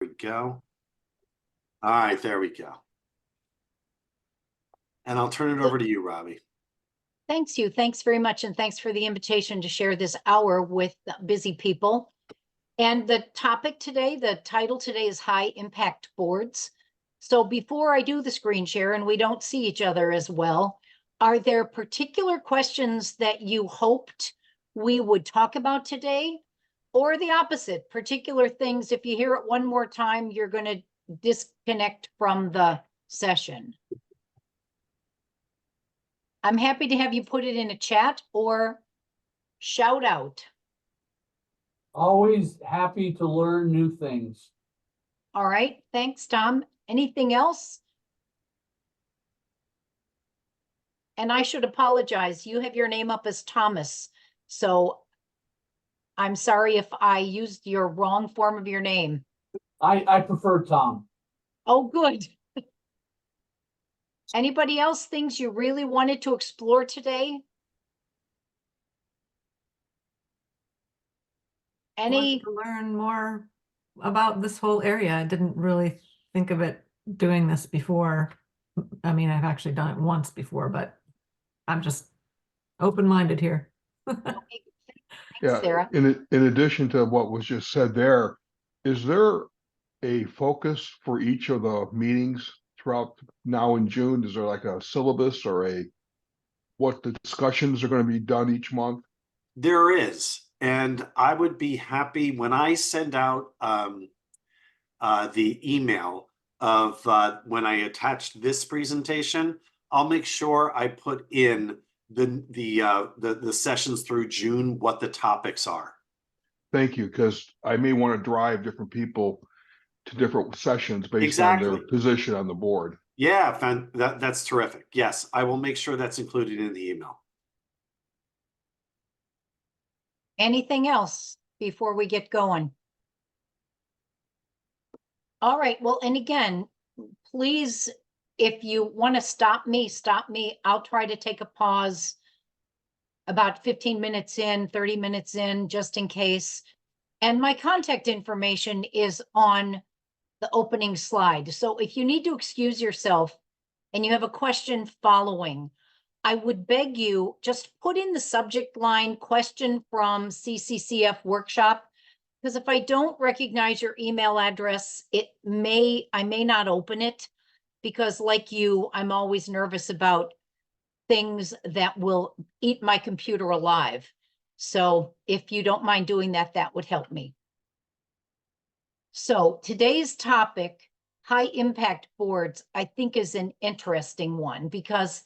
we go. All right, there we go. And I'll turn it over to you, Robbie. Thanks you. Thanks very much. And thanks for the invitation to share this hour with busy people. And the topic today, the title today is High Impact Boards. So before I do the screen share and we don't see each other as well, are there particular questions that you hoped we would talk about today? Or the opposite, particular things, if you hear it one more time, you're going to disconnect from the session? I'm happy to have you put it in a chat or shout out. Always happy to learn new things. All right, thanks, Tom. Anything else? And I should apologize. You have your name up as Thomas, so I'm sorry if I used your wrong form of your name. I prefer Tom. Oh, good. Anybody else things you really wanted to explore today? Wanted to learn more about this whole area. I didn't really think of it doing this before. I mean, I've actually done it once before, but I'm just open-minded here. Thanks, Yeah, Sarah. in addition to what was just said there, is there a focus for each of the meetings throughout now in June? Is there like a syllabus or what the discussions are going to be done each month? There is, and I would be happy when I send out the email of when I attached this presentation. I'll make sure I put in the sessions through June, what the topics are. Thank you, because I may want to drive different people to different sessions based on their position on the board. Yeah, that's terrific. Yes, I will make sure that's included in the email. Anything else before we get going? All right, well, and again, please, if you want to stop me, stop me. I'll try to take a pause about 15 minutes in, 30 minutes in, just in case. And my contact information is on the opening slide. So if you need to excuse yourself and you have a question following, I would beg you, just put in the subject line question from CCCF workshop, because if I don't recognize your email address, I may not open it, because like you, I'm always nervous about things that will eat my computer alive. So if you don't mind doing that, that would help me. So today's topic, high impact boards, I think is an interesting one because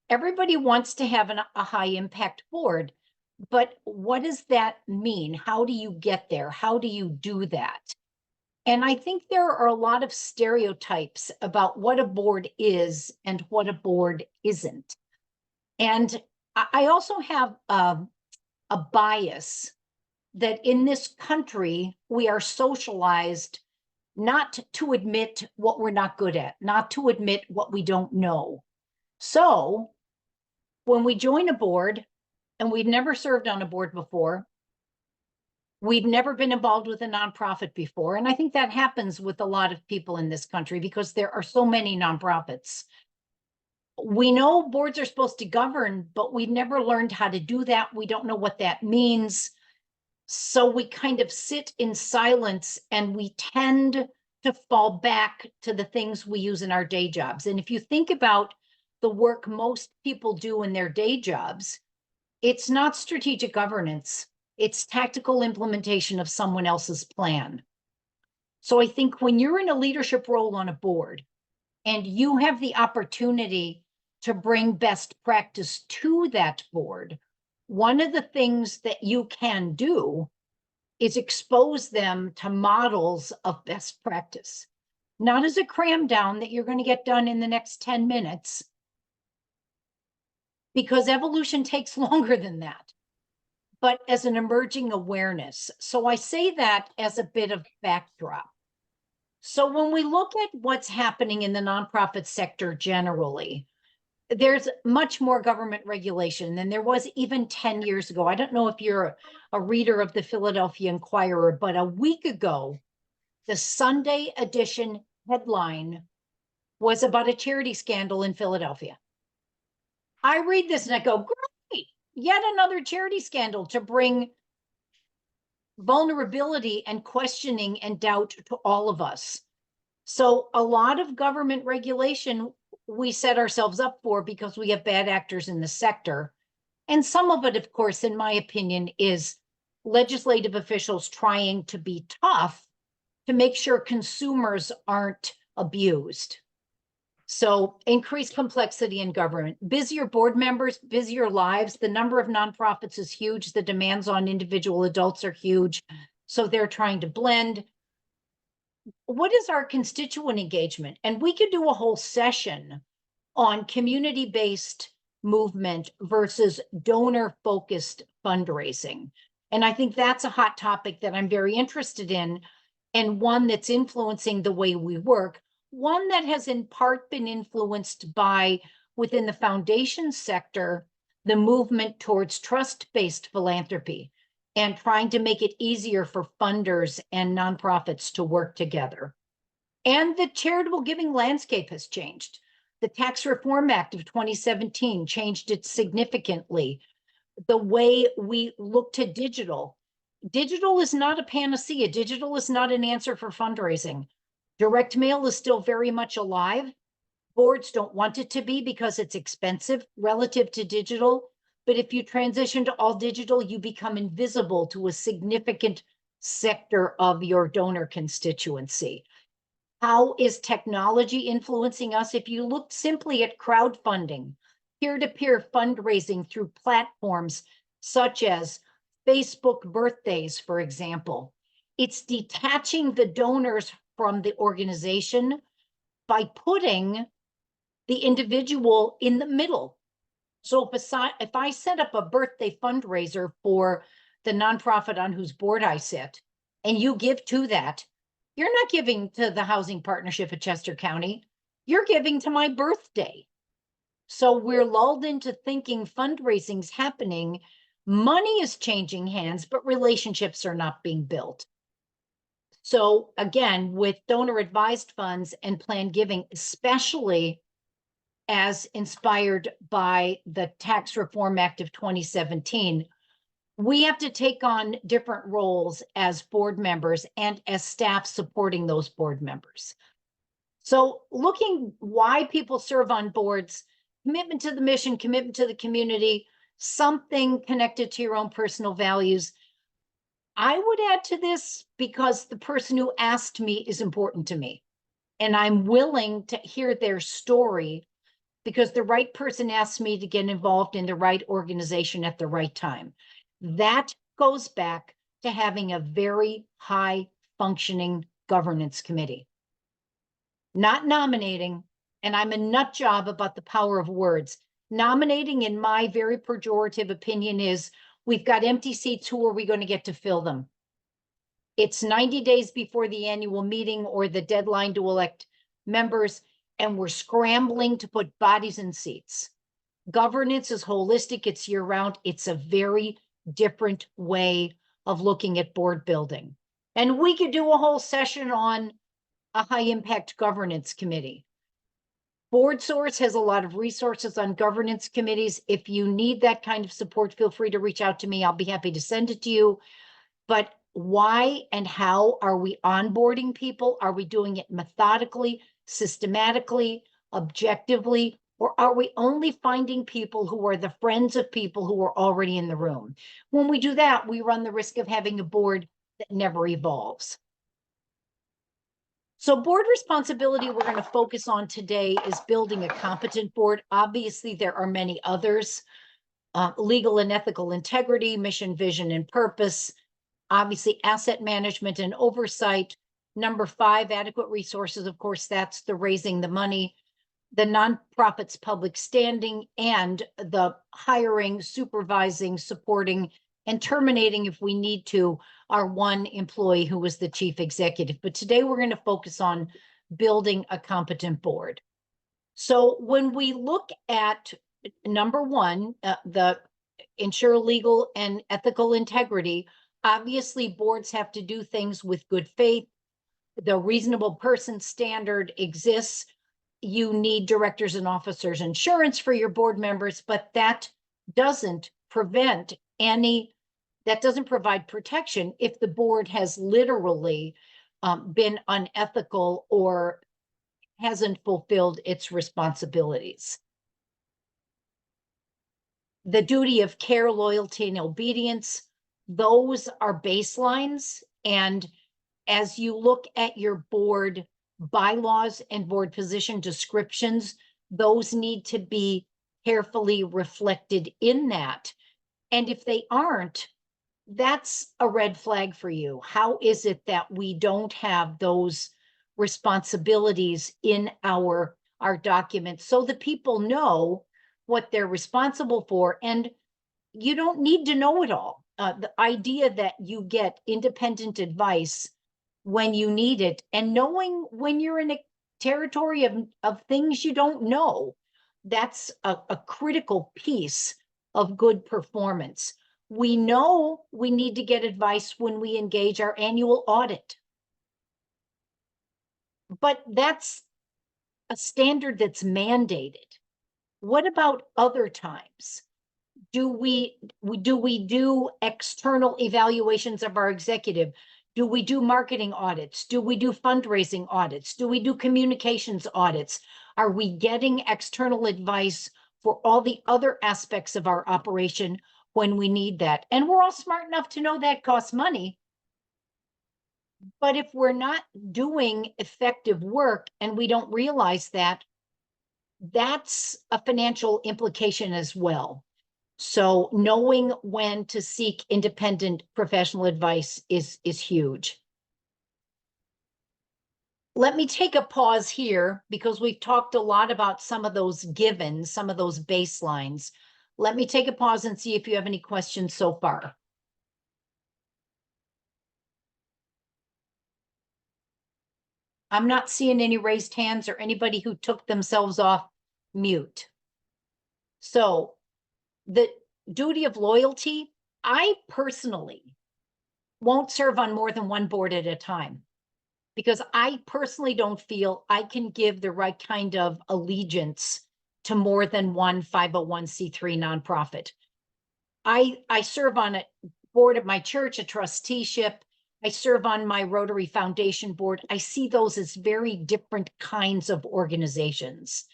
everybody wants to have a high impact board, but what does that mean? How do you get there? How do you do that? And I think there are a lot of stereotypes about what a board is and what a board isn't. And I also have a bias that in this country, we are socialized not to admit what we're not good at, not to admit what we don't know. So when we join a board, and we've never served on a board before, we've never been involved with a nonprofit before, and I think that happens with a lot of people in this country because there are so many nonprofits. We know boards are supposed to govern, but we've never learned how to do that. We don't know what that means. So we kind of sit in silence and we tend to fall back to the things we use in our day jobs. And if you think about the work most people do in their day jobs, it's not strategic governance. It's tactical implementation of someone else's plan. So I think when you're in a leadership role on a board and you have the opportunity to bring best practice to that board, one of the things that you can do is expose them to models of best practice, not as a cram down that you're going to get done in the next 10 minutes, because evolution takes longer than that, but as an emerging awareness. So I say that as a bit of backdrop. So when we look at what's happening in the nonprofit sector generally, there's much more government regulation than there was even 10 years ago. I don't know if you're a reader of the Philadelphia Inquirer, but a week ago, The Sunday edition headline was about a charity scandal in Philadelphia. I read this and I go, great, yet another charity scandal to bring vulnerability and questioning and doubt to all of us. So a lot of government regulation we set ourselves up for because we have bad actors in the sector. And some of it, of course, in my opinion, is legislative officials trying to be tough to make sure consumers aren't abused. So increased complexity in government, busier board members, busier lives. The number of nonprofits is huge. The demands on individual adults are huge. So they're trying to blend. What is our constituent engagement? And we could do a whole session on community-based movement versus donor-focused fundraising. And I think that's a hot topic that I'm very interested in, and one that's influencing the way we work, one that has in part been influenced by, within the foundation sector, the movement towards trust-based philanthropy and trying to make it easier for funders and nonprofits to work together. And the charitable giving landscape has changed. The Tax Reform Act of 2017 changed it significantly. The way we look to digital. Digital is not a panacea. Digital is not an answer for fundraising. Direct mail is still very much alive. Boards don't want it to be because it's expensive relative to digital. But if you transition to all digital, you become invisible to a significant sector of your donor constituency. How is technology influencing us? If you look simply at crowdfunding, peer-to-peer fundraising through platforms such as Facebook birthdays, for example, it's detaching the donors from the organization by putting the individual in the middle. So if I set up a birthday fundraiser for the nonprofit on whose board I sit, and you give to that, you're not giving to the Housing Partnership of Chester County, you're giving to my birthday. So we're lulled into thinking fundraising's happening, money is changing hands, but relationships are not being built. So again, with donor advised funds and planned giving, especially as inspired by the Tax Reform Act of 2017, we have to take on different roles as board members and as staff supporting those board members. So looking why people serve on boards, commitment to the mission, commitment to the community, something connected to your own personal values. I would add to this because the person who asked me is important to me, and I'm willing to hear their story because the right person asked me to get involved in the right organization at the right time. That goes back to having a very high functioning governance committee. Not nominating, and I'm a nut job about the power of words. Nominating, in my very pejorative opinion, is we've got empty seats, who are we going to get to fill them? It's 90 days before the annual meeting or the deadline to elect members, and we're scrambling to put bodies in seats. Governance is holistic, it's year-round. It's a very different way of looking at board building. And we could do a whole session on a high-impact governance committee. Board Source has a lot of resources on governance committees. If you need that kind of support, feel free to reach out to me. I'll be happy to send it to you. But why and how are we onboarding people? Are we doing it methodically, systematically, objectively, or are we only finding people who are the friends of people who are already in the room? When we do that, we run the risk of having a board that never evolves. So board responsibility we're going to focus on today is building a competent board. Obviously, there are many others. Legal and ethical integrity, mission, vision, and purpose. Obviously, asset management and oversight. Number 5, adequate resources. Of course, that's the raising the money. The nonprofit's public standing, and the hiring, supervising, supporting, and terminating, if we need to, our one employee who was the chief executive. But today we're going to focus on building a competent board. So when we look at number 1, the ensure legal and ethical integrity, obviously boards have to do things with good faith, the reasonable person standard exists. You need directors and officers insurance for your board members, but that doesn't provide protection if the board has literally been unethical or hasn't fulfilled its responsibilities. The duty of care, loyalty, and obedience, those are baselines. And as you look at your board bylaws and board position descriptions, those need to be carefully reflected in that. And if they aren't, that's a red flag for you. How is it that we don't have those responsibilities in our documents so that people know what they're responsible for? And you don't need to know it all. The idea that you get independent advice when you need it, and knowing when you're in a territory of things you don't know, that's a critical piece of good performance. We know we need to get advice when we engage our annual audit, but that's a standard that's mandated. What about other times? Do we do external evaluations of our executive? Do we do marketing audits? Do we do fundraising audits? Do we do communications audits? Are we getting external advice for all the other aspects of our operation when we need that? And we're all smart enough to know that costs money. But if we're not doing effective work and we don't realize that, that's a financial implication as well. So knowing when to seek independent professional advice is huge. Let me take a pause here because we've talked a lot about some of those givens, some of those baselines. Let me take a pause and see if you have any questions so far. I'm not seeing any raised hands or anybody who took themselves off mute. So the duty of loyalty, I personally won't serve on more than one board at a time because I personally don't feel I can give the right kind of allegiance to more than one 501c3 nonprofit. I serve on a board at my church, a trusteeship. I serve on my Rotary Foundation board. I see those as very different kinds of organizations.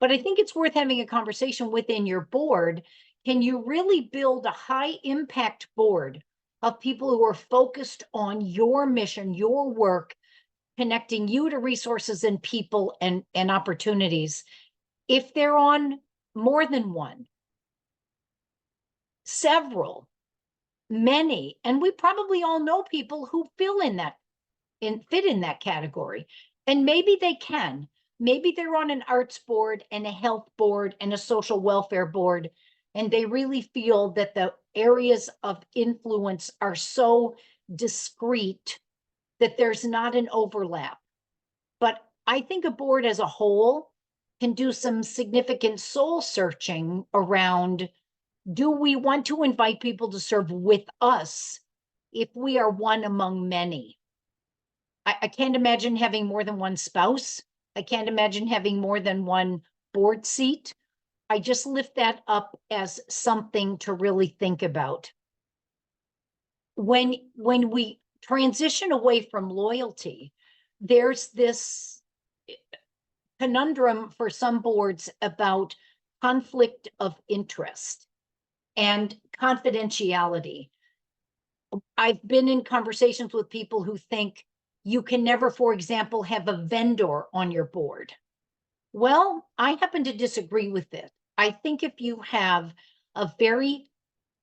But I think it's worth having a conversation within your board. Can you really build a high impact board of people who are focused on your mission, your work, connecting you to resources and people and opportunities? If they're on more than one, several, many, and we probably all know people who fit in that category, and maybe they can. Maybe they're on an arts board and a health board and a social welfare board, and they really feel that the areas of influence are so discrete that there's not an overlap. But I think a board as a whole can do some significant soul searching around, do we want to invite people to serve with us if we are one among many? I can't imagine having more than one spouse. I can't imagine having more than one board seat. I just lift that up as something to really think about. When we transition away from loyalty, there's this conundrum for some boards about conflict of interest and confidentiality. I've been in conversations with people who think you can never, for example, have a vendor on your board. Well, I happen to disagree with it. I think if you have a very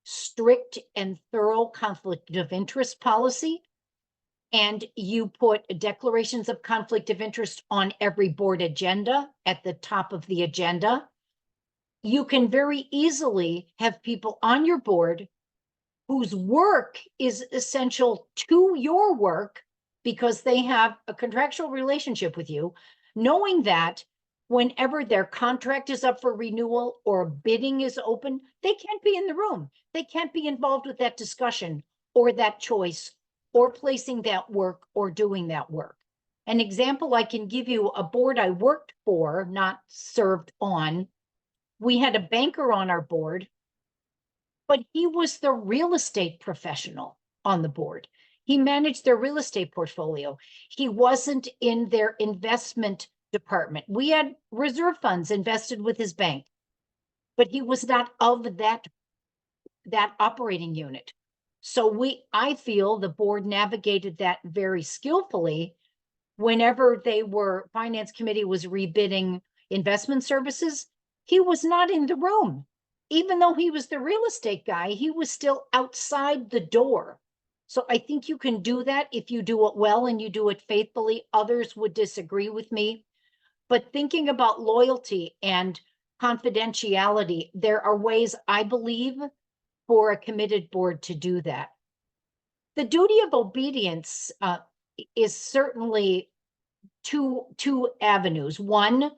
strict and thorough conflict of interest policy, and you put declarations of conflict of interest on every board agenda at the top of the agenda, you can very easily have people on your board whose work is essential to your work because they have a contractual relationship with you, knowing that whenever their contract is up for renewal or bidding is open, they can't be in the room. They can't be involved with that discussion or that choice or placing that work or doing that work. An example I can give you, a board I worked for, not served on, we had a banker on our board, but he was the real estate professional on the board. He managed their real estate portfolio. He wasn't in their investment department. We had reserve funds invested with his bank, but he was not of that operating unit. So I feel the board navigated that very skillfully. Whenever finance committee was rebidding investment services, he was not in the room. Even though he was the real estate guy, he was still outside the door. So I think you can do that if you do it well and you do it faithfully. Others would disagree with me. But thinking about loyalty and confidentiality, there are ways, I believe, for a committed board to do that. The duty of obedience is certainly two avenues. One,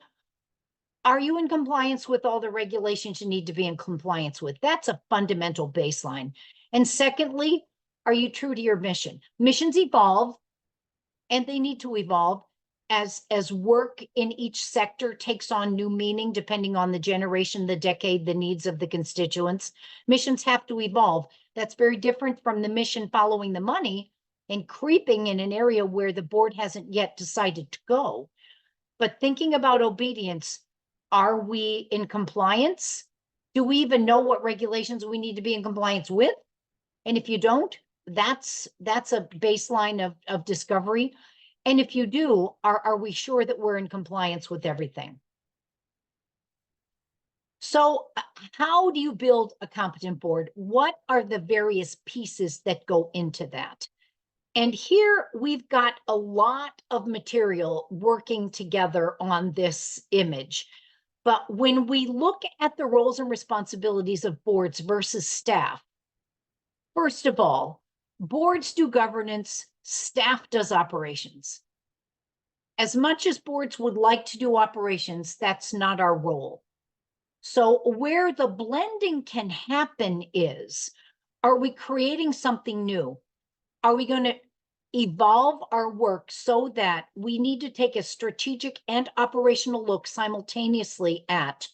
are you in compliance with all the regulations you need to be in compliance with? That's a fundamental baseline. And secondly, are you true to your mission? Missions evolve, and they need to evolve as work in each sector takes on new meaning, depending on the generation, the decade, the needs of the constituents. Missions have to evolve. That's very different from the mission following the money and creeping in an area where the board hasn't yet decided to go. But thinking about obedience, are we in compliance? Do we even know what regulations we need to be in compliance with? And if you don't, that's a baseline of discovery. And if you do, are we sure that we're in compliance with everything? So how do you build a competent board? What are the various pieces that go into that? And here we've got a lot of material working together on this image. But when we look at the roles and responsibilities of boards versus staff, first of all, boards do governance, staff does operations. As much as boards would like to do operations, that's not our role. So where the blending can happen is, are we creating something new? Are we going to evolve our work so that we need to take a strategic and operational look simultaneously at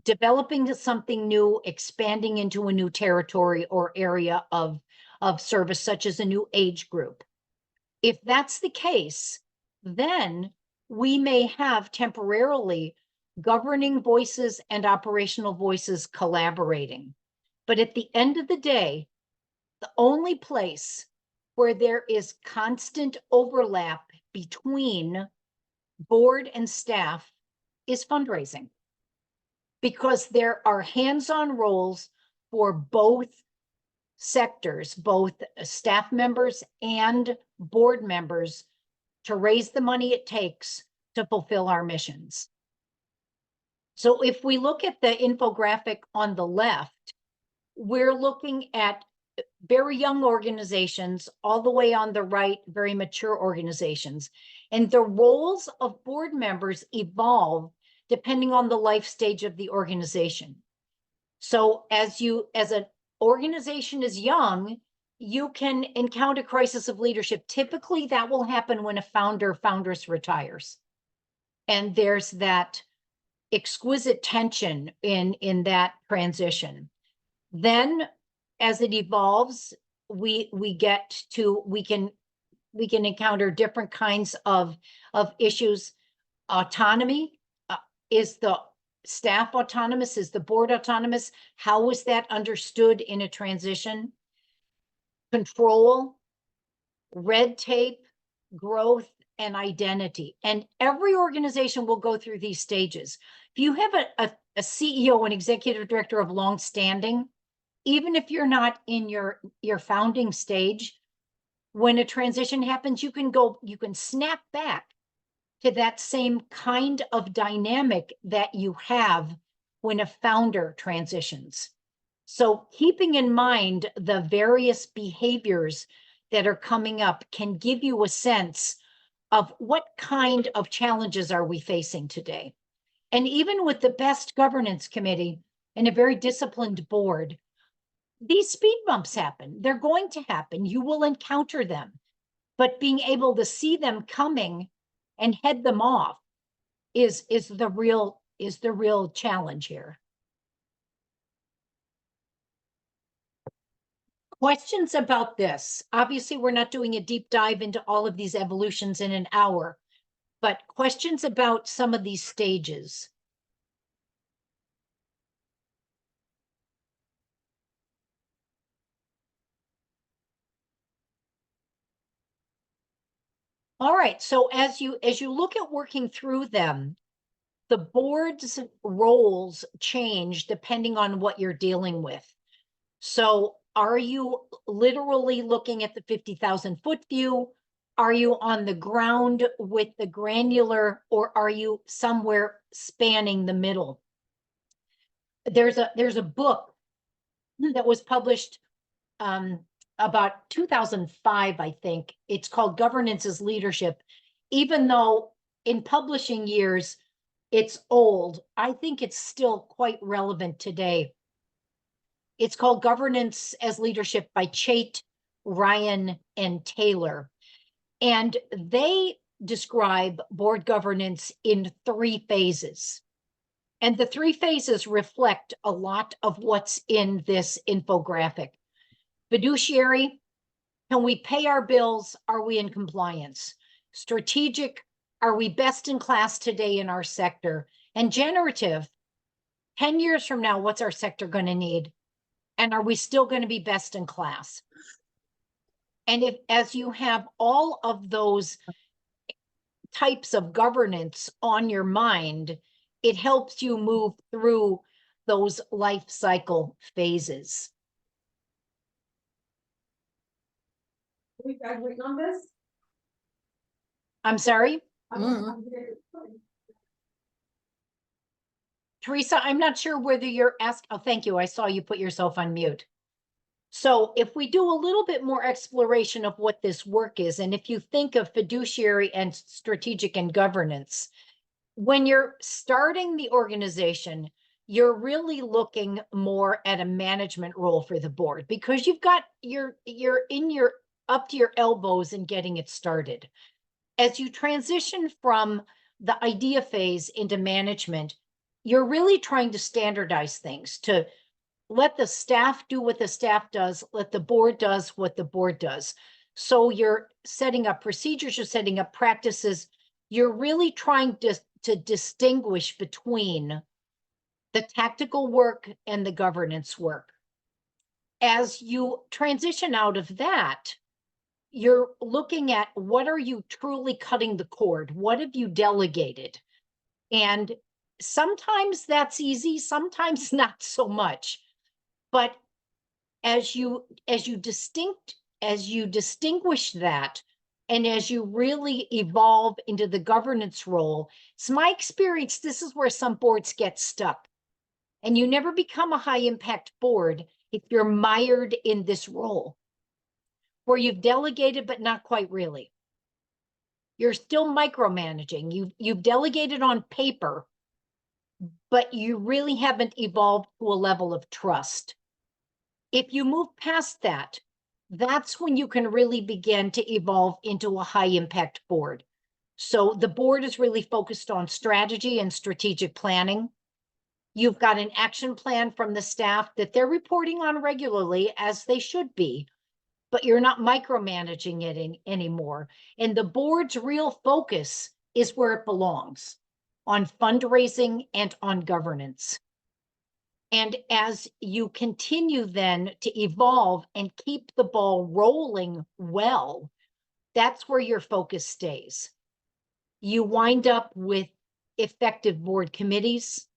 developing something new, expanding into a new territory or area of service, such as a new age group? If that's the case, then we may have temporarily governing voices and operational voices collaborating. But at the end of the day, the only place where there is constant overlap between board and staff is fundraising, because there are hands-on roles for both sectors, both staff members and board members, to raise the money it takes to fulfill our missions. So if we look at the infographic on the left, we're looking at very young organizations, all the way on the right, very mature organizations. And the roles of board members evolve depending on the life stage of the organization. So as an organization is young, you can encounter crisis of leadership. Typically, that will happen when a foundress retires. And there's that exquisite tension in that transition. Then, as it evolves, we can encounter different kinds of issues. Autonomy, is the staff autonomous? Is the board autonomous? How is that understood in a transition? Control, red tape, growth, and identity. And every organization will go through these stages. If you have a CEO, an executive director of long-standing, even if you're not in your founding stage, when a transition happens, you can snap back to that same kind of dynamic that you have when a founder transitions. So keeping in mind the various behaviors that are coming up can give you a sense of what kind of challenges are we facing today. And even with the best governance committee and a very disciplined board, these speed bumps happen. They're going to happen. You will encounter them. But being able to see them coming and head them off is the real challenge here. Questions about this? Obviously, we're not doing a deep dive into all of these evolutions in an hour, but questions about some of these stages. All right, so as you look at working through them, the board's roles change depending on what you're dealing with. So are you literally looking at the 50,000-foot view? Are you on the ground with the granular, or are you somewhere spanning the middle? There's a book that was published about 2005, I think. It's called Governance is Leadership. Even though in publishing years, it's old, I think it's still quite relevant today. It's called Governance as Leadership by Chait, Ryan, and Taylor. And they describe board governance in 3 phases. And the 3 phases reflect a lot of what's in this infographic. Fiduciary, can we pay our bills? Are we in compliance? Strategic, are we best in class today in our sector? And generative, 10 years from now, what's our sector going to need? And are we still going to be best in class? And as you have all of those types of governance on your mind, it helps you move through those life cycle phases. Are we graduating on this? I'm sorry, I'm Teresa, I'm not sure whether you're asked. Oh, thank you. I saw you put yourself on mute. So if we do a little bit more exploration of what this work is, and if you think of fiduciary and strategic and governance, when you're starting the organization, you're really looking more at a management role for the board, because you've got you're up to your elbows in getting it started. As you transition from the idea phase into management, you're really trying to standardize things, to let the staff do what the staff does, let the board does what the board does. So you're setting up procedures, you're setting up practices, you're really trying to distinguish between the tactical work and the governance work. As you transition out of that, you're looking at what are you truly cutting the cord? What have you delegated? And sometimes that's easy, sometimes not so much. But as you distinguish that, and as you really evolve into the governance role, it's my experience, this is where some boards get stuck. And you never become a high impact board if you're mired in this role, where you've delegated, but not quite really. You're still micromanaging. You've delegated on paper, but you really haven't evolved to a level of trust. If you move past that, that's when you can really begin to evolve into a high impact board. So the board is really focused on strategy and strategic planning. You've got an action plan from the staff that they're reporting on regularly, as they should be, but you're not micromanaging it anymore. And the board's real focus is where it belongs, on fundraising and on governance. And as you continue then to evolve and keep the ball rolling well, that's where your focus stays. You wind up with effective board committees.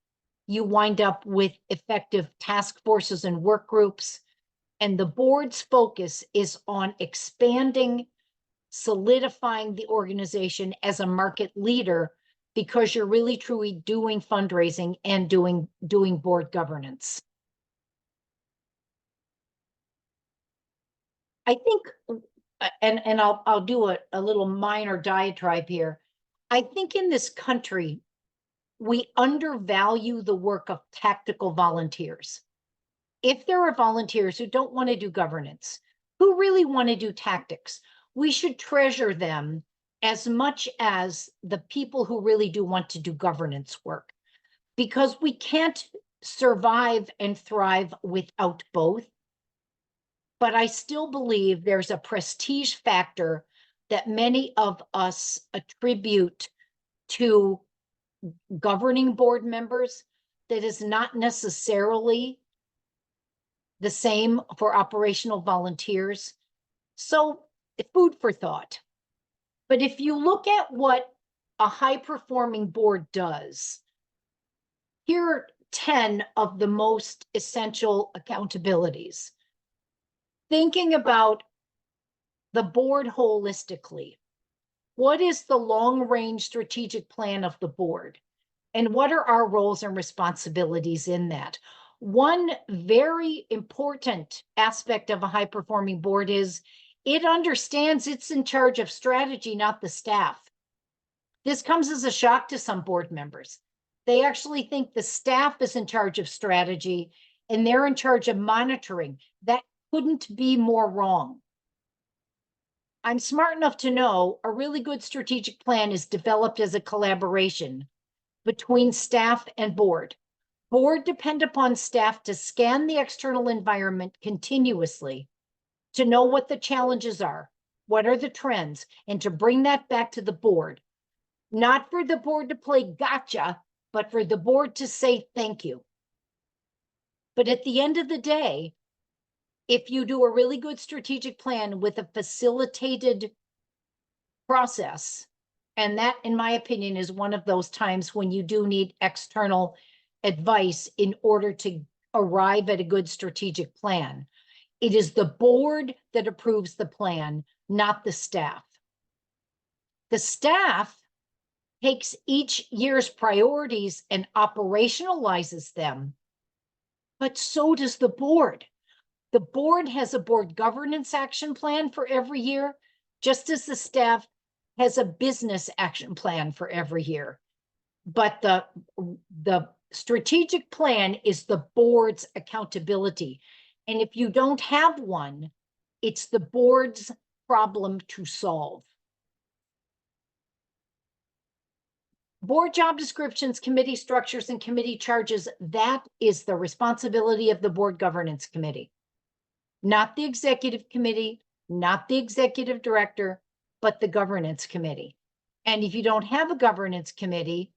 You wind up with effective task forces and work groups. And the board's focus is on expanding, solidifying the organization as a market leader, because you're really truly doing fundraising and doing board governance. I think, and I'll do a little minor diatribe here. I think in this country, we undervalue the work of tactical volunteers. If there are volunteers who don't want to do governance, who really want to do tactics, we should treasure them as much as the people who really do want to do governance work, because we can't survive and thrive without both. But I still believe there's a prestige factor that many of us attribute to governing board members that is not necessarily the same for operational volunteers. So food for thought. But if you look at what a high-performing board does, here are 10 of the most essential accountabilities. Thinking about the board holistically. What is the long-range strategic plan of the board? And what are our roles and responsibilities in that? One very important aspect of a high-performing board is it understands it's in charge of strategy, not the staff. This comes as a shock to some board members. They actually think the staff is in charge of strategy and they're in charge of monitoring. That couldn't be more wrong. I'm smart enough to know a really good strategic plan is developed as a collaboration between staff and board. Board depend upon staff to scan the external environment continuously to know what the challenges are, what are the trends, and to bring that back to the board. Not for the board to play gotcha, but for the board to say thank you. But at the end of the day, if you do a really good strategic plan with a facilitated process, and that, in my opinion, is one of those times when you do need external advice in order to arrive at a good strategic plan. It is the board that approves the plan, not the staff. The staff takes each year's priorities and operationalizes them, but so does the board. The board has a board governance action plan for every year, just as the staff has a business action plan for every year. But the strategic plan is the board's accountability. And if you don't have one, it's the board's problem to solve. Board job descriptions, committee structures, and committee charges, that is the responsibility of the board governance committee. Not the executive committee, not the executive director, but the governance committee. And if you don't have a governance committee,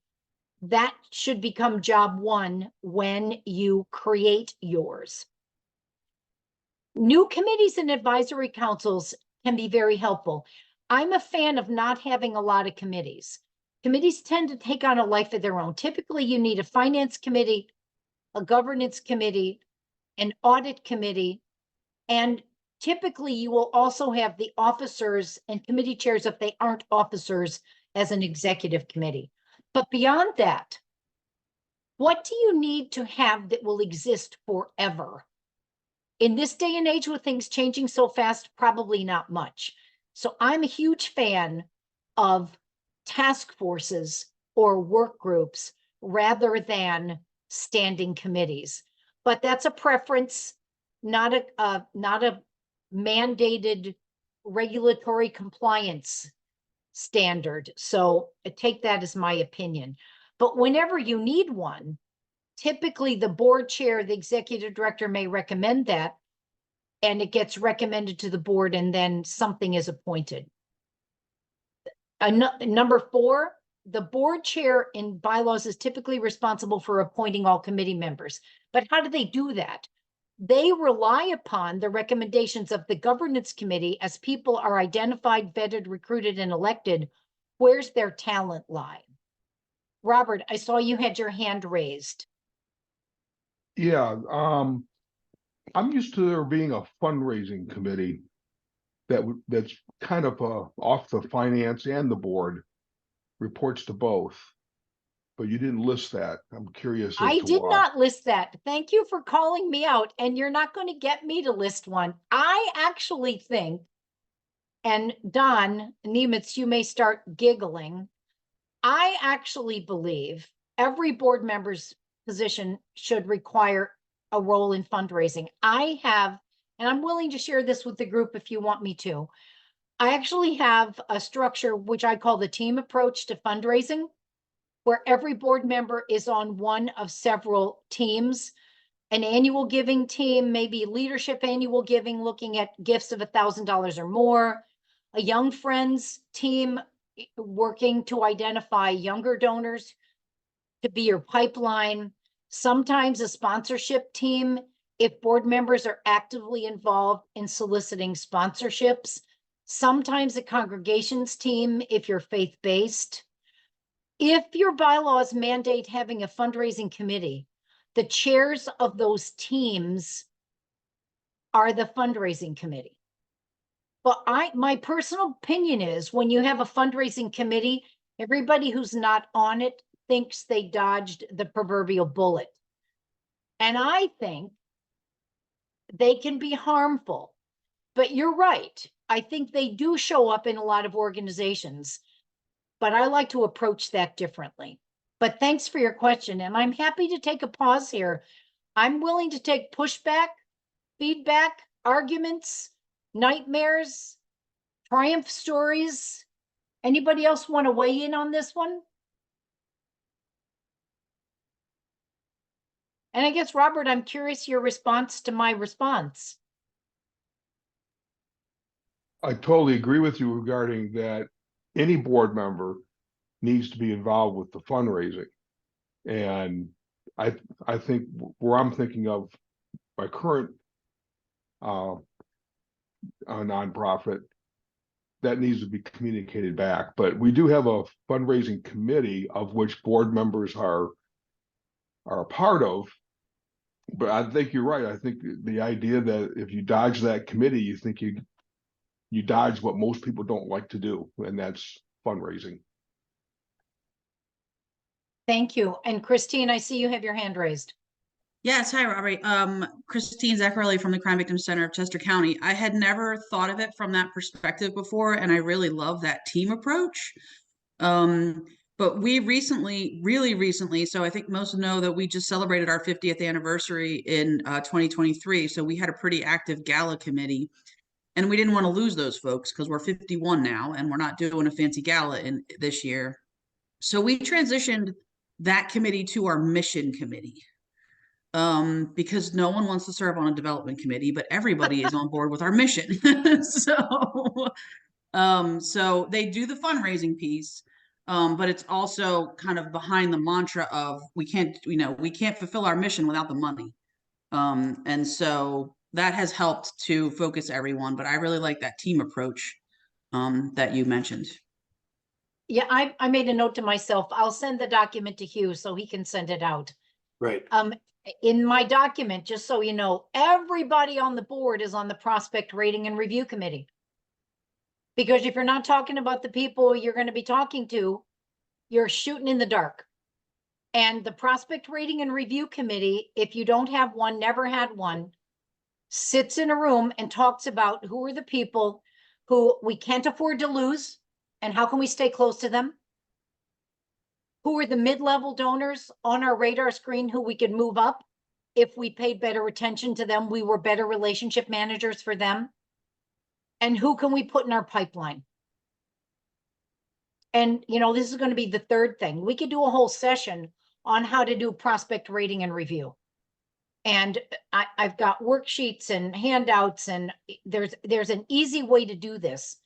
that should become job one when you create yours. New committees and advisory councils can be very helpful. I'm a fan of not having a lot of committees. Committees tend to take on a life of their own. Typically, you need a finance committee, a governance committee, an audit committee, and typically you will also have the officers and committee chairs, if they aren't officers, as an executive committee. But beyond that, what do you need to have that will exist forever? In this day and age with things changing so fast, probably not much. So I'm a huge fan of task forces or work groups rather than standing committees. But that's a preference, not a mandated regulatory compliance standard. So I take that as my opinion. But whenever you need one, typically the board chair, the executive director may recommend that, and it gets recommended to the board, and then something is appointed. Number 4, the board chair in bylaws is typically responsible for appointing all committee members. But how do they do that? They rely upon the recommendations of the governance committee as people are identified, vetted, recruited, and elected. Where's their talent lie? Robert, I saw you had your hand raised. Yeah, I'm used to there being a fundraising committee that's kind of off the finance and the board, reports to both. But you didn't list that. I'm curious as I to did why. not list that. Thank you for calling me out, and you're not going to get me to list one. I actually think, and Don Nemitz, you may start giggling, I actually believe every board member's position should require a role in fundraising. I have, and I'm willing to share this with the group if you want me to. I actually have a structure which I call the team approach to fundraising, where every board member is on one of several teams. An annual giving team, maybe leadership annual giving, looking at gifts of $1,000 or more. A young friends team working to identify younger donors to be your pipeline. Sometimes a sponsorship team, if board members are actively involved in soliciting sponsorships. Sometimes a congregations team, if you're faith-based. If your bylaws mandate having a fundraising committee, the chairs of those teams are the fundraising committee. But my personal opinion is when you have a fundraising committee, everybody who's not on it thinks they dodged the proverbial bullet. And I think they can be harmful. But you're right. I think they do show up in a lot of organizations, but I like to approach that differently. But thanks for your question, and I'm happy to take a pause here. I'm willing to take pushback, feedback, arguments, nightmares, triumph stories. Anybody else want to weigh in on this one? And I guess, Robert, I'm curious your response to my response. I totally agree with you regarding that any board member needs to be involved with the fundraising. And I think where I'm thinking of my current nonprofit, that needs to be communicated back. But we do have a fundraising committee of which board members are a part of. But I think you're right. I think the idea that if you dodge that committee, you think you dodge what most people don't like to do, and that's fundraising. Thank you. And Christine, I see you have your hand raised. Yes, hi, Robert. Christine Zaccarelli from the Crime Victims Center of Chester County. I had never thought of it from that perspective before, and I really love that team approach. But we recently, really recently, so I think most know that we just celebrated our 50th anniversary in 2023. So we had a pretty active gala committee, and we didn't want to lose those folks because we're 51 now, and we're not doing a fancy gala in this year. So we transitioned that committee to our mission committee. Because no one wants to serve on a development committee, but everybody is on board with our mission. So they do the fundraising piece, but it's also kind of behind the mantra of we can't fulfill our mission without the money. And so that has helped to focus everyone, but I really like that team approach that you mentioned. Yeah, I made a note to myself. I'll send the document to Hugh so he can send it out. Right. In my document, just so you know, everybody on the board is on the prospect rating and review committee. Because if you're not talking about the people you're going to be talking to, you're shooting in the dark. And the prospect rating and review committee, if you don't have one, never had one, sits in a room and talks about who are the people who we can't afford to lose and how can we stay close to them. Who are the mid-level donors on our radar screen who we could move up if we paid better attention to them, we were better relationship managers for them? And who can we put in our pipeline? And, this is going to be the third thing. We could do a whole session on how to do prospect rating and review. And I've got worksheets and handouts, and there's an easy way to do this.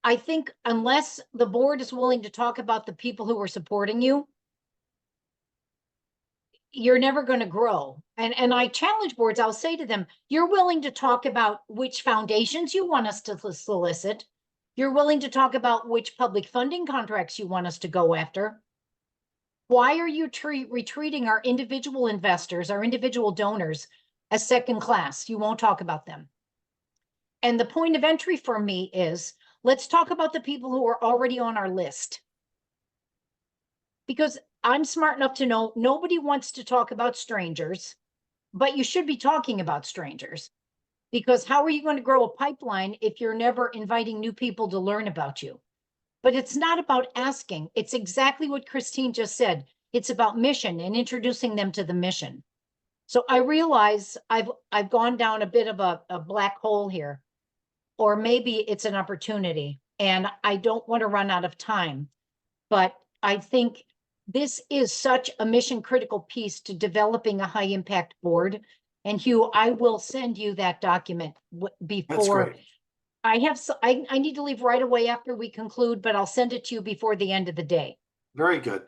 I think unless the board is willing to talk about the people who are supporting you, you're never going to grow. And I challenge boards, I'll say to them, you're willing to talk about which foundations you want us to solicit. You're willing to talk about which public funding contracts you want us to go after. Why are you retreating our individual investors, our individual donors as second class? You won't talk about them. And the point of entry for me is, let's talk about the people who are already on our list. Because I'm smart enough to know nobody wants to talk about strangers, but you should be talking about strangers. Because how are you going to grow a pipeline if you're never inviting new people to learn about you? But it's not about asking. It's exactly what Christine just said. It's about mission and introducing them to the mission. So I realize I've gone down a bit of a black hole here. or maybe it's an opportunity, and I don't want to run out of time. But I think this is such a mission critical piece to developing a high impact board. And Hugh, I will send you that document That's before. great. I need to leave right away after we conclude, but I'll send it to you before the end of the day. Very good.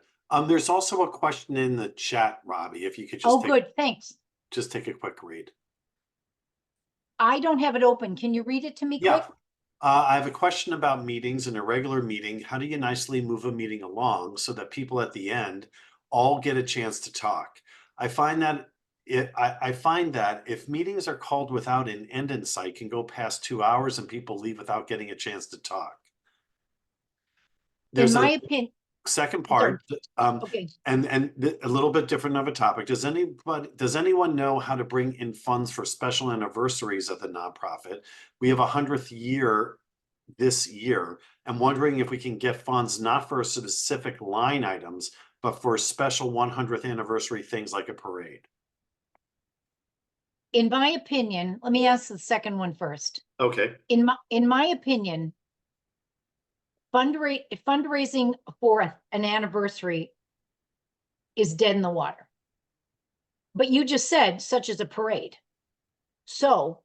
There's also a question in the chat, Robbie, if you could Oh, good, thanks. just take a quick read. I don't have it open. Can you read it to me Yeah. quick? I have a question about meetings. In a regular meeting, how do you nicely move a meeting along so that people at the end all get a chance to talk? I find that I find that if meetings are called without an end in sight, can go past 2 hours and people leave without getting a chance to talk. In There's my a opinion, second sorry. part, Okay. and a little bit different of a topic. Does anyone know how to bring in funds for special anniversaries of the nonprofit? We have 100th year this year. I'm wondering if we can get funds not for specific line items, but for special 100th anniversary things like a parade. In my opinion, let me ask the second one first. Okay. In my opinion, fundraising for an anniversary is dead in the water. But you just said such as a parade. So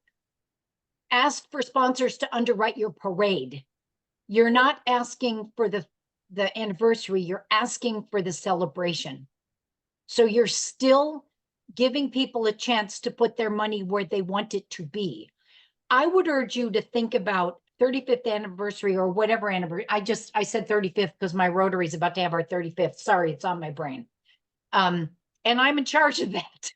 ask for sponsors to underwrite your parade. You're not asking for the anniversary, you're asking for the celebration. So you're still giving people a chance to put their money where they want it to be. I would urge you to think about 35th anniversary or whatever anniversary. I said 35th because my Rotary is about to have our 35th. Sorry, it's on my brain. And I'm in charge of that.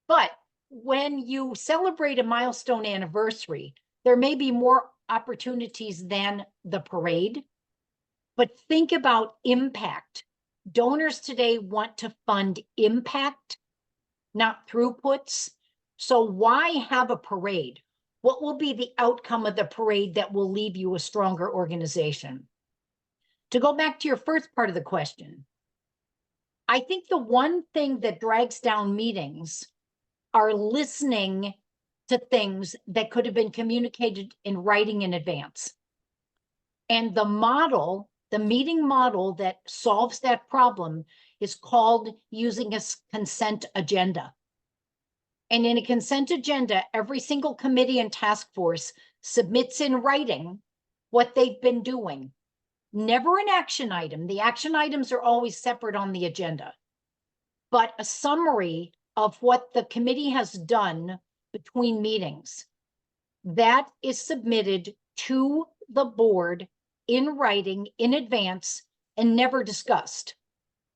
But when you celebrate a milestone anniversary, there may be more opportunities than the parade. But think about impact. Donors today want to fund impact, not throughputs. So why have a parade? What will be the outcome of the parade that will leave you a stronger organization? To go back to your first part of the question, I think the one thing that drags down meetings are listening to things that could have been communicated in writing in advance. And the meeting model that solves that problem is called using a consent agenda. And in a consent agenda, every single committee and task force submits in writing what they've been doing. Never an action item. The action items are always separate on the agenda. But a summary of what the committee has done between meetings. That is submitted to the board in writing in advance and never discussed.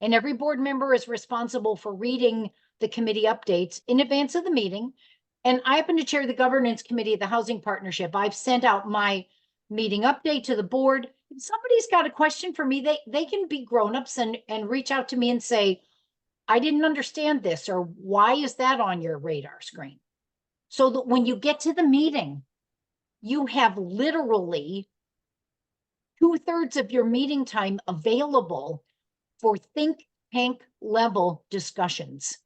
And every board member is responsible for reading the committee updates in advance of the meeting. And I happen to chair the governance committee of the Housing Partnership. I've sent out my meeting update to the board. If somebody's got a question for me, they can be grown-ups and reach out to me and say, I didn't understand this, or why is that on your radar screen? So that when you get to the meeting, you have literally 2/3 of your meeting time available for think tank level discussions,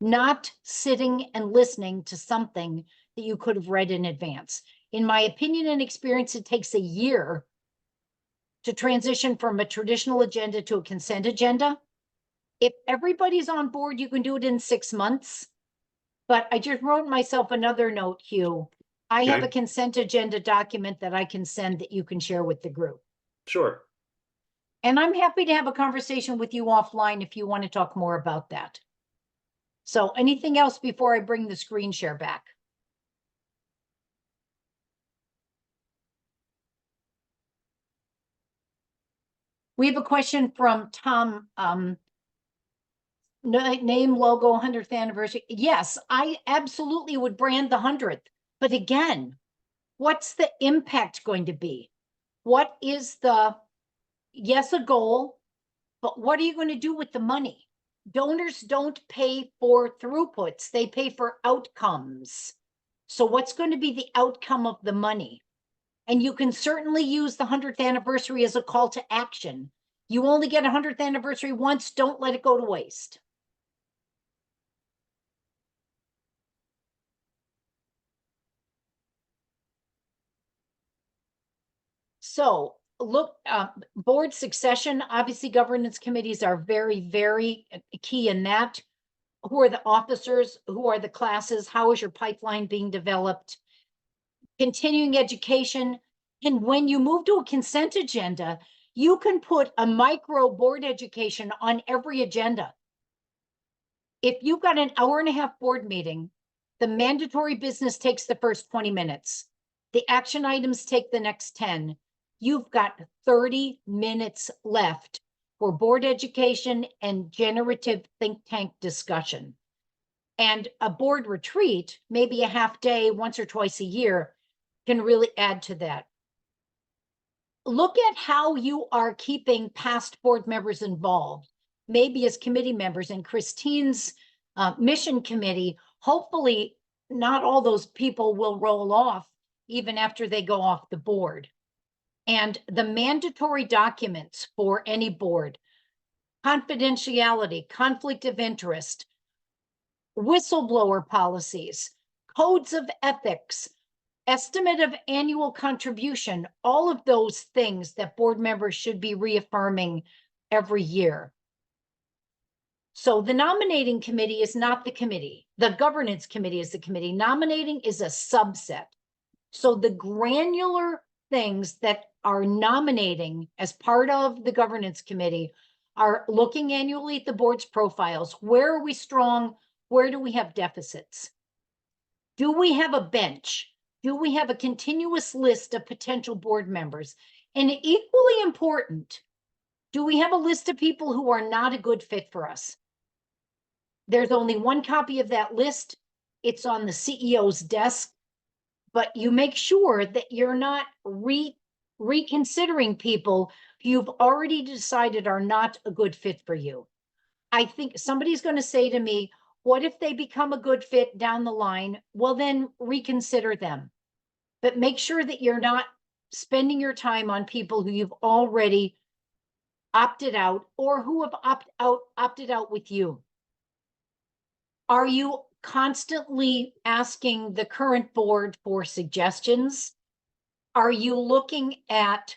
not sitting and listening to something that you could have read in advance. In my opinion and experience, it takes a year to transition from a traditional agenda to a consent agenda. If everybody's on board, you can do it in 6 months. But I just wrote myself another note, Hugh. I have Okay. a consent agenda document that I can send that you can share with the group. Sure. And I'm happy to have a conversation with you offline if you want to talk more about that. So anything else before I bring the screen share back? We have a question from Tom. Name, logo, 100th anniversary. Yes, I absolutely would brand the 100th. But again, what's the impact going to be? What is yes, a goal, but what are you going to do with the money? Donors don't pay for throughputs, they pay for outcomes. So what's going to be the outcome of the money? And you can certainly use the 100th anniversary as a call to action. You only get a 100th anniversary once, don't let it go to waste. So look, board succession, obviously governance committees are very, very key in that. Who are the officers? Who are the classes? How is your pipeline being developed? Continuing education. And when you move to a consent agenda, you can put a micro board education on every agenda. If you've got an hour and a half board meeting, the mandatory business takes the first 20 minutes. The action items take the next 10. You've got 30 minutes left for board education and generative think tank discussion. And a board retreat, maybe a half day, once or twice a year, can really add to that. Look at how you are keeping past board members involved, maybe as committee members. In Christine's mission committee, hopefully not all those people will roll off even after they go off the board. And the mandatory documents for any board, confidentiality, conflict of interest, whistleblower policies, codes of ethics, estimate of annual contribution, all of those things that board members should be reaffirming every year. So the nominating committee is not the committee. The governance committee is the committee. Nominating is a subset. So the granular things that are nominating as part of the governance committee are looking annually at the board's profiles. Where are we strong? Where do we have deficits? Do we have a bench? Do we have a continuous list of potential board members? And equally important, do we have a list of people who are not a good fit for us? There's only one copy of that list. It's on the CEO's desk, but you make sure that you're not reconsidering people you've already decided are not a good fit for you. I think somebody's going to say to me, what if they become a good fit down the line? Well, then reconsider them. But make sure that you're not spending your time on people who you've already opted out or who have opted out with you. Are you constantly asking the current board for suggestions? Are you looking at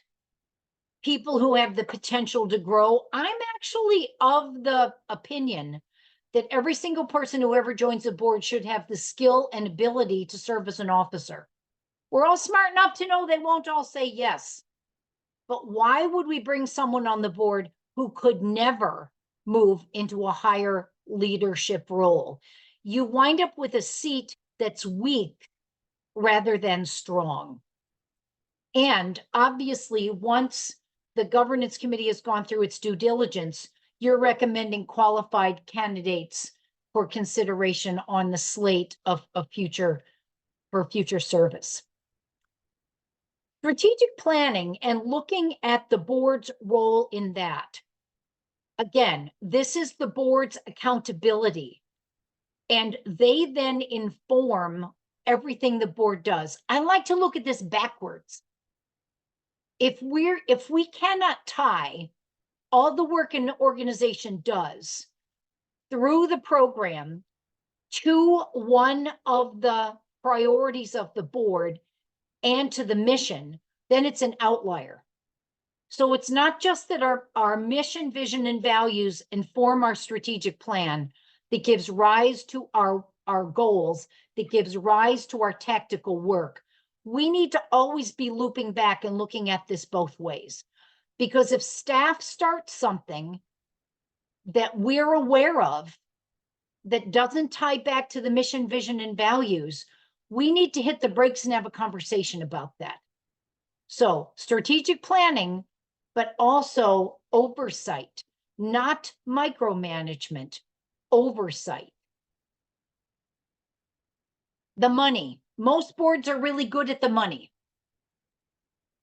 people who have the potential to grow? I'm actually of the opinion that every single person who ever joins the board should have the skill and ability to serve as an officer. We're all smart enough to know they won't all say yes. But why would we bring someone on the board who could never move into a higher leadership role? You wind up with a seat that's weak rather than strong. And obviously, once the governance committee has gone through its due diligence, you're recommending qualified candidates for consideration on the slate of future service. Strategic planning and looking at the board's role in that. Again, this is the board's accountability, and they then inform everything the board does. I like to look at this backwards. If we cannot tie all the work an organization does through the program to one of the priorities of the board and to the mission, then it's an outlier. So it's not just that our mission, vision, and values inform our strategic plan that gives rise to our goals, that gives rise to our tactical work. We need to always be looping back and looking at this both ways. Because if staff starts something that we're aware of that doesn't tie back to the mission, vision, and values, we need to hit the brakes and have a conversation about that. So strategic planning, but also oversight, not micromanagement, oversight. The money. Most boards are really good at the money.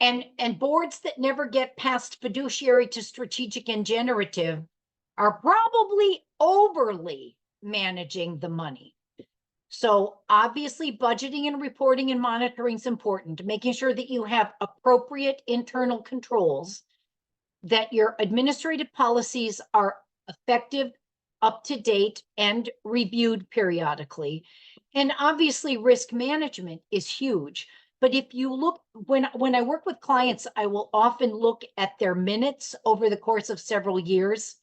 And boards that never get past fiduciary to strategic and generative are probably overly managing the money. So obviously budgeting and reporting and monitoring is important, making sure that you have appropriate internal controls, that your administrative policies are effective, up to date, and reviewed periodically. And obviously risk management is huge, But if you look, when I work with clients, I will often look at their minutes over the course of several years.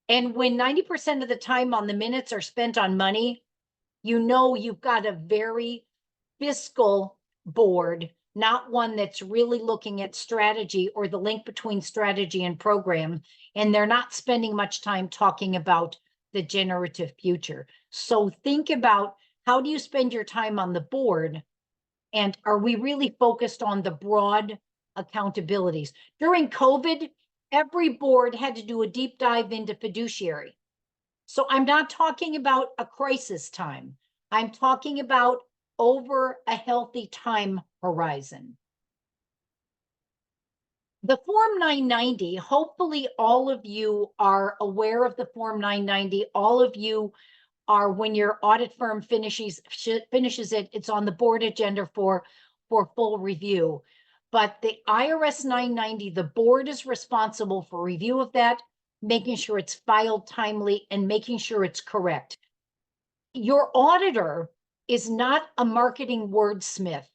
And when 90% of the time on the minutes are spent on money, you know you've got a very fiscal board, not one that's really looking at strategy or the link between strategy and program. And they're not spending much time talking about the generative future. So think about, how do you spend your time on the board? And are we really focused on the broad accountabilities? During COVID, every board had to do a deep dive into fiduciary. So I'm not talking about a crisis time. I'm talking about over a healthy time horizon. The Form 990, hopefully all of you are aware of the Form 990. All of you are, when your audit firm finishes it, it's on the board agenda for full review. But the IRS 990, the board is responsible for review of that, making sure it's filed timely and making sure it's correct. Your auditor is not a marketing wordsmith.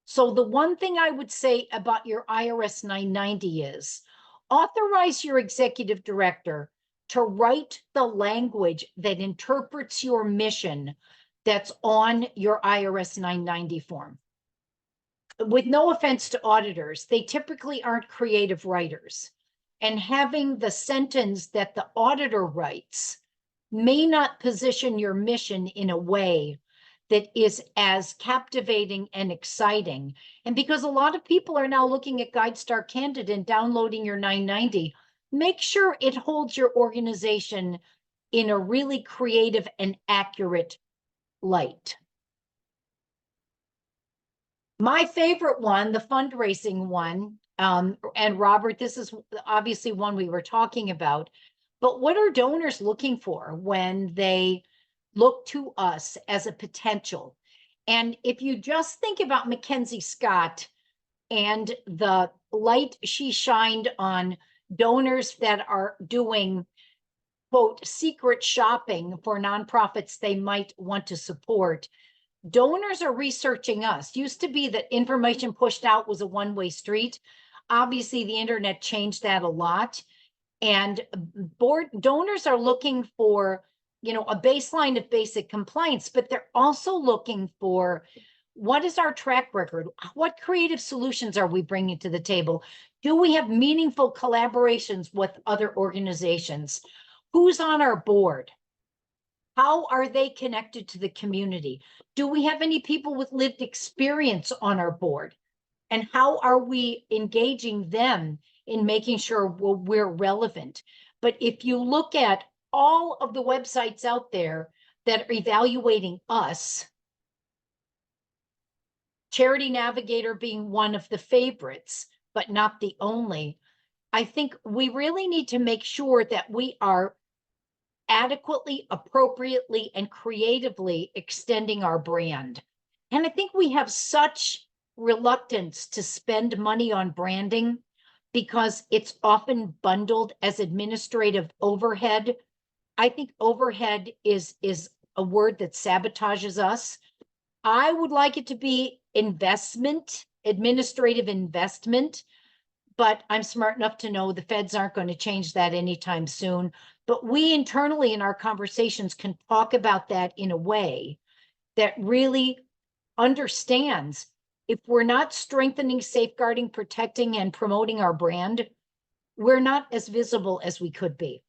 So the one thing I would say about your IRS 990 is authorize your executive director to write the language that interprets your mission that's on your IRS 990 form. With no offense to auditors, they typically aren't creative writers. And having the sentence that the auditor writes may not position your mission in a way that is as captivating and exciting. And because a lot of people are now looking at GuideStar Candid and downloading your 990, make sure it holds your organization in a really creative and accurate light. My favorite one, the fundraising one, and Robert, this is obviously one we were talking about, but what are donors looking for when they look to us as a potential? And if you just think about Mackenzie Scott and the light she shined on donors that are doing, quote, secret shopping for nonprofits they might want to support, donors are researching us. Used to be that information pushed out was a one-way street. Obviously, the internet changed that a lot. And donors are looking for, a baseline of basic compliance, but they're also looking for, what is our track record? What creative solutions are we bringing to the table? Do we have meaningful collaborations with other organizations? Who's on our board? How are they connected to the community? Do we have any people with lived experience on our board? And how are we engaging them in making sure we're relevant? But if you look at all of the websites out there that are evaluating us, Charity Navigator being one of the favorites, but not the only, I think we really need to make sure that we are adequately, appropriately, and creatively extending our brand. And I think we have such reluctance to spend money on branding because it's often bundled as administrative overhead. I think overhead is a word that sabotages us. I would like it to be investment, administrative investment, but I'm smart enough to know the feds aren't going to change that anytime soon. But we internally in our conversations can talk about that in a way that really understands, if we're not strengthening, safeguarding, protecting, and promoting our brand, we're not as visible as we could be.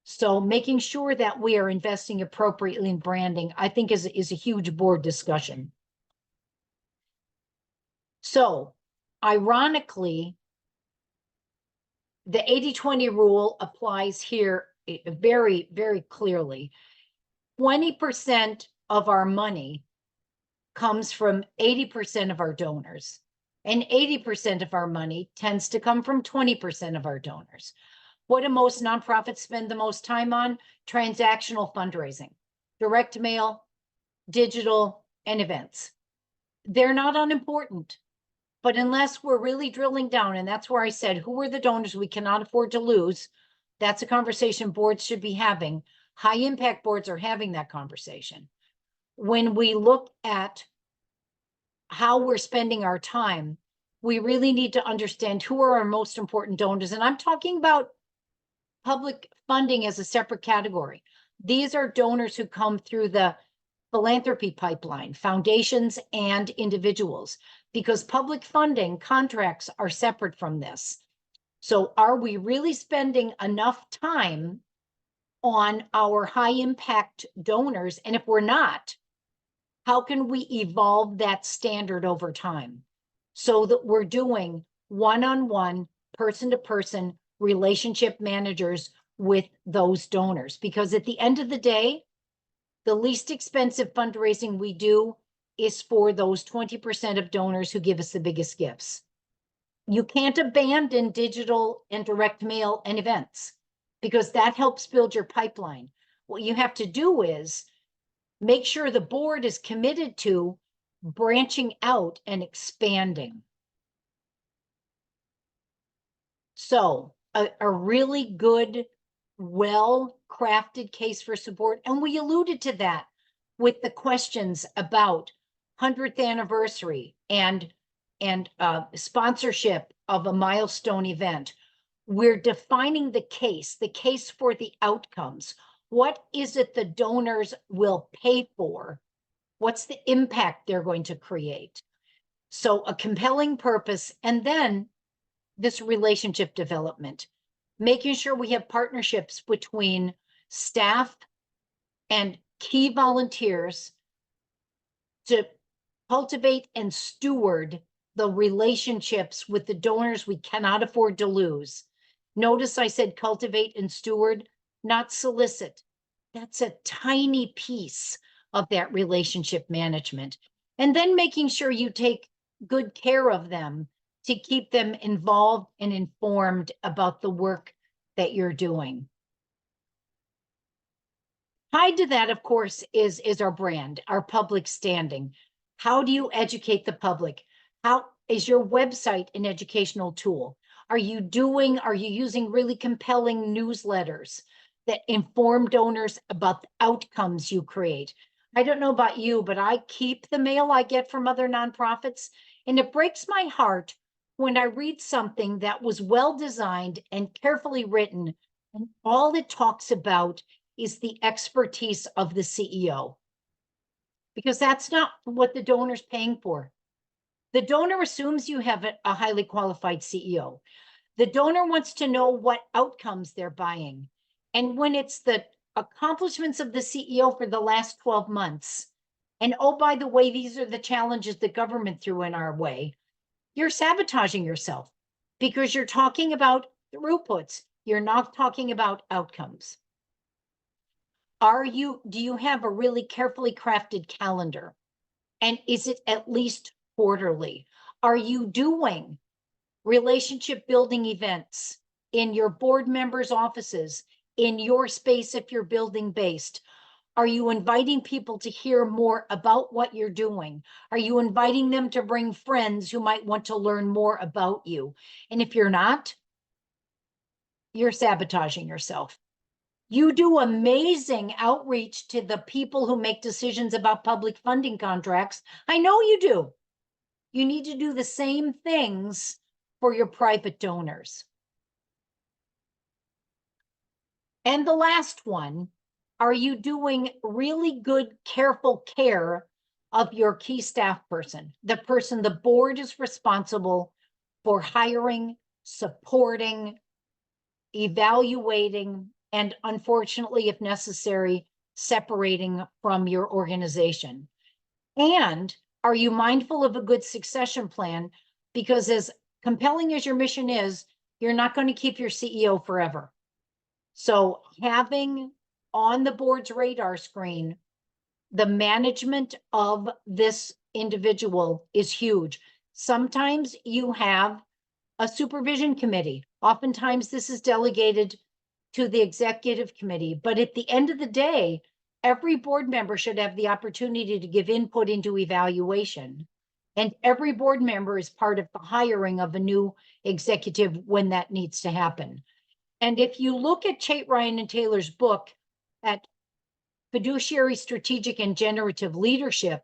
So making sure that we are investing appropriately in branding, I think is a huge board discussion. So ironically, the 80-20 rule applies here very, very clearly. 20% of our money comes from 80% of our donors, and 80% of our money tends to come from 20% of our donors. What do most nonprofits spend the most time on? Transactional fundraising, direct mail, digital, and events. They're not unimportant, but unless we're really drilling down, and that's where I said, who are the donors we cannot afford to lose? That's a conversation boards should be having. High impact boards are having that conversation. When we look at how we're spending our time, we really need to understand who are our most important donors. And I'm talking about public funding as a separate category. These are donors who come through the philanthropy pipeline, foundations and individuals, because public funding contracts are separate from this. So are we really spending enough time on our high impact donors? And if we're not, how can we evolve that standard over time so that we're doing one-on-one, person-to-person relationship managers with those donors? Because at the end of the day, the least expensive fundraising we do is for those 20% of donors who give us the biggest gifts. You can't abandon digital and direct mail and events because that helps build your pipeline. What you have to do is make sure the board is committed to branching out and expanding. So a really good, well-crafted case for support. And we alluded to that with the questions about 100th anniversary and sponsorship of a milestone event. We're defining the case for the outcomes. What is it the donors will pay for? What's the impact they're going to create? So a compelling purpose, and then this relationship development, making sure we have partnerships between staff and key volunteers to cultivate and steward the relationships with the donors we cannot afford to lose. Notice I said cultivate and steward, not solicit. That's a tiny piece of that relationship management. And then making sure you take good care of them to keep them involved and informed about the work that you're doing. Tied to that, of course, is our brand, our public standing. How do you educate the public? How is your website an educational tool? Are you using really compelling newsletters that inform donors about the outcomes you create? I don't know about you, but I keep the mail I get from other nonprofits, and it breaks my heart when I read something that was well designed and carefully written, and all it talks about is the expertise of the CEO. Because that's not what the donor's paying for. The donor assumes you have a highly qualified CEO. The donor wants to know what outcomes they're buying. And when it's the accomplishments of the CEO for the last 12 months, and oh, by the way, these are the challenges the government threw in our way, you're sabotaging yourself because you're talking about throughputs. You're not talking about outcomes. Do you have a really carefully crafted calendar? And is it at least quarterly? Are you doing relationship building events in your board members' offices, in your space if you're building based? Are you inviting people to hear more about what you're doing? Are you inviting them to bring friends who might want to learn more about you? And if you're not, you're sabotaging yourself. You do amazing outreach to the people who make decisions about public funding contracts. I know you do. You need to do the same things for your private donors. And the last one, are you doing really good, careful care of your key staff person, the person the board is responsible for hiring, supporting, evaluating, and unfortunately, if necessary, separating from your organization? And are you mindful of a good succession plan? Because as compelling as your mission is, you're not going to keep your CEO forever. So having on the board's radar screen, the management of this individual is huge. Sometimes you have a supervision committee. Oftentimes this is delegated to the executive committee, but at the end of the day, every board member should have the opportunity to give input into evaluation. And every board member is part of the hiring of a new executive when that needs to happen. And if you look at Chait Ryan and Taylor's book at Fiduciary Strategic and Generative Leadership,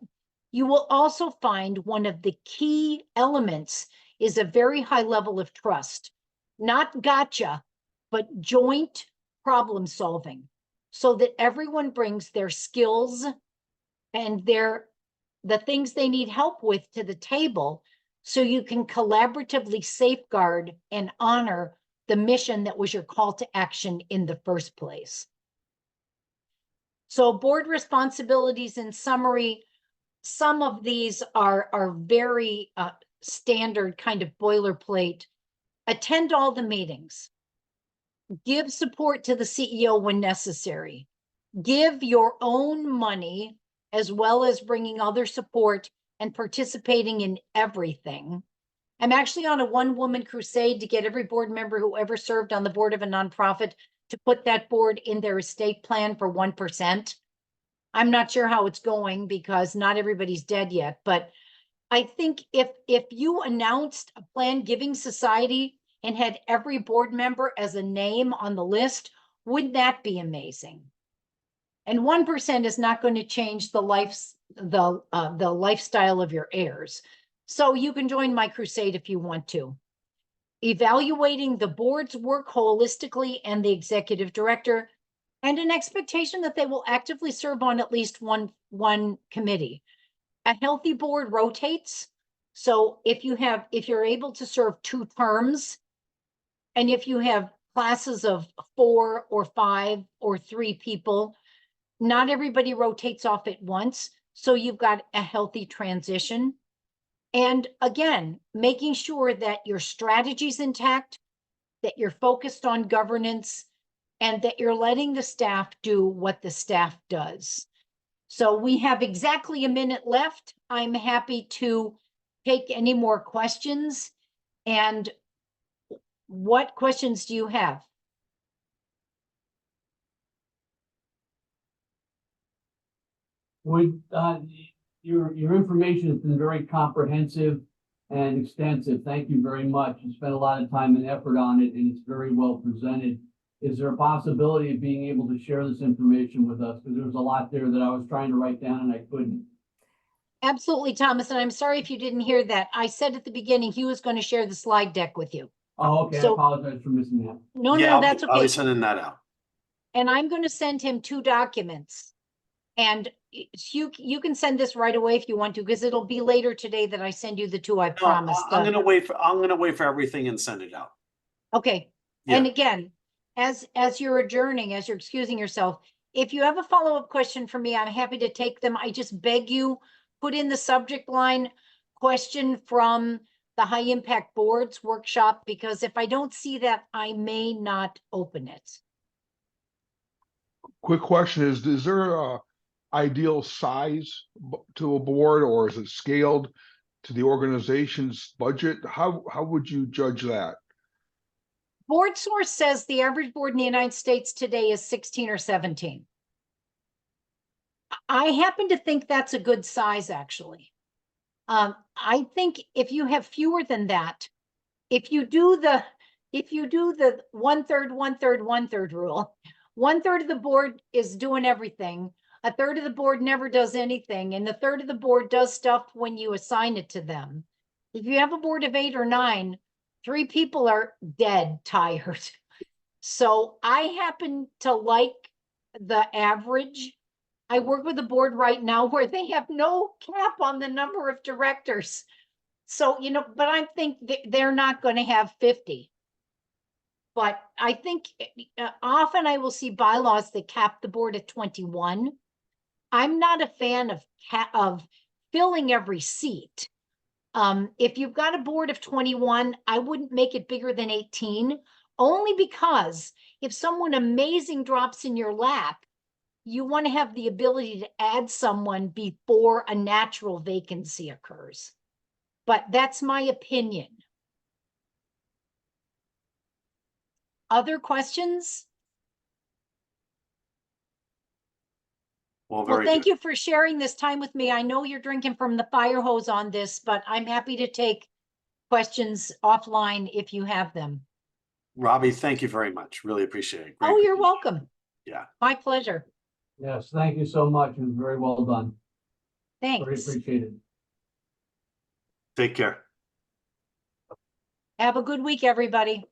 You will also find one of the key elements is a very high level of trust, not gotcha, but joint problem solving, so that everyone brings their skills and the things they need help with to the table, so you can collaboratively safeguard and honor the mission that was your call to action in the first place. So board responsibilities in summary, some of these are very standard kind of boilerplate. Attend all the meetings. Give support to the CEO when necessary. Give your own money, as well as bringing other support and participating in everything. I'm actually on a one-woman crusade to get every board member who ever served on the board of a nonprofit to put that board in their estate plan for 1%. I'm not sure how it's going because not everybody's dead yet, but I think if you announced a planned giving society and had every board member as a name on the list, wouldn't that be amazing? And 1% is not going to change the lifestyle of your heirs. So you can join my crusade if you want to. Evaluating the board's work holistically and the executive director, and an expectation that they will actively serve on at least one committee. A healthy board rotates. So if you're able to serve 2 terms, and if you have classes of 4 or 5 or 3 people, not everybody rotates off at once. So you've got a healthy transition. And again, making sure that your strategy's intact, that you're focused on governance, and that you're letting the staff do what the staff does. So we have exactly a minute left. I'm happy to take any more questions. And what questions do you have? Would, your information has been very comprehensive and extensive. Thank you very much. You spent a lot of time and effort on it, and it's very well presented. Is there a possibility of being able to share this information with us? Because there was a lot there that I was trying to write down and I couldn't. Absolutely, Thomas. And I'm sorry if you didn't hear that. I said at the beginning, he was going to share the slide deck with you. Oh, okay. I So- apologize for missing that. No, Yeah, no, that's I'll okay. be sending that out. And I'm going to send him 2 documents. And you can send this right away if you want to, because it'll be later today that I send you the 2 I No, promised. I'm gonna wait for everything and send it out. Okay. Yeah. And again, as you're adjourning, as you're excusing yourself, if you have a follow-up question for me, I'm happy to take them. I just beg you, put in the subject line question from the High Impact Boards workshop, because if I don't see that, I may not open it. Quick question is there a ideal size to a board, or is it scaled to the organization's budget? How would you judge that? Board Source says the average board in the United States today is 16 or 17. I happen to think that's a good size, actually. I think if you have fewer than that, if you do the 1/3, 1/3, 1/3, 1/3 rule, 1/3 of the board is doing everything. A third of the board never does anything, and the third of the board does stuff when you assign it to them. If you have a board of 8 or 9, 3 people are dead tired. So I happen to like the average. I work with a board right now where they have no cap on the number of directors. So, but I think they're not going to have 50. But I think often I will see bylaws that cap the board at 21. I'm not a fan of filling every seat. If you've got a board of 21, I wouldn't make it bigger than 18, only because if someone amazing drops in your lap, you want to have the ability to add someone before a natural vacancy occurs. But that's my opinion. Other questions? Well, Well, very thank good. you for sharing this time with me. I know you're drinking from the fire hose on this, but I'm happy to take questions offline if you have them. Robbie, thank you very much. Really appreciate it. Great Oh, you're presentation. welcome. Yeah. My pleasure. Yes, thank you so much. It was very well done. Very Thanks. appreciated. Take care. Have a good week, everybody.